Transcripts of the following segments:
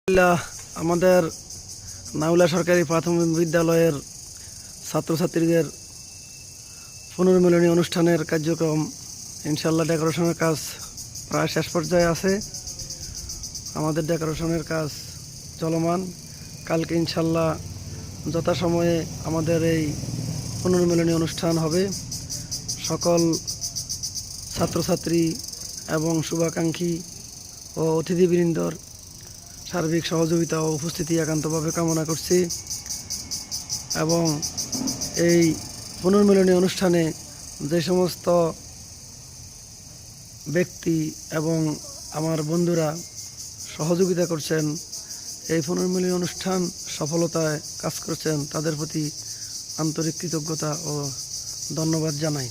আলহামদুলিল্লাহ, আমাদের নাউলা সরকারি প্রাথমিক বিদ্যালয়ের ছাত্রছাত্রীদের পুনর্মিলনী অনুষ্ঠানের কার্যক্রম ইনশাল্লাহ ডেকোরেশনের কাজ প্রায় শেষ পর্যায়ে আছে। আমাদের ডেকোরেশনের কাজ চলমান। কালকে ইনশাল্লাহ যথাসময়ে আমাদের এই পুনর্মিলনী অনুষ্ঠান হবে। সকল ছাত্রছাত্রী এবং শুভাকাঙ্ক্ষী ও অতিথিবৃন্দর সার্বিক সহযোগিতা ও উপস্থিতি একান্তভাবে কামনা করছি এবং এই পুনর্মিলনী অনুষ্ঠানে যে সমস্ত ব্যক্তি এবং আমার বন্ধুরা সহযোগিতা করছেন, এই পুনর্মিলনী অনুষ্ঠান সফলতায় কাজ করছেন, তাদের প্রতি আন্তরিক কৃতজ্ঞতা ও ধন্যবাদ জানাই।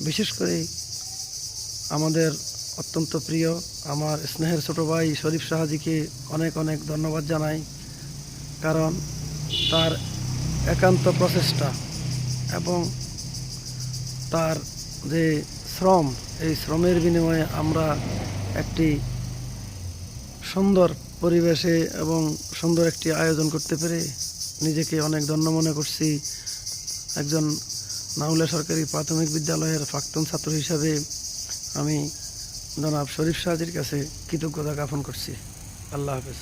বিশেষ করে আমাদের অত্যন্ত প্রিয় আমার স্নেহের ছোট ভাই শরীফ শাহজিকে অনেক অনেক ধন্যবাদ জানাই, কারণ তার একান্ত প্রচেষ্টা এবং তার যে শ্রম, এই শ্রমের বিনিময়ে আমরা একটি সুন্দর পরিবেশে এবং সুন্দর একটি আয়োজন করতে পেরে নিজেকে অনেক ধন্য মনে করছি। একজন নাউলা সরকারি প্রাথমিক বিদ্যালয়ের প্রাক্তন ছাত্র হিসাবে আমি জনাব শরীফ শাহজির কাছে কৃতজ্ঞতা জ্ঞাপন করছি। আল্লাহ হাফেজ।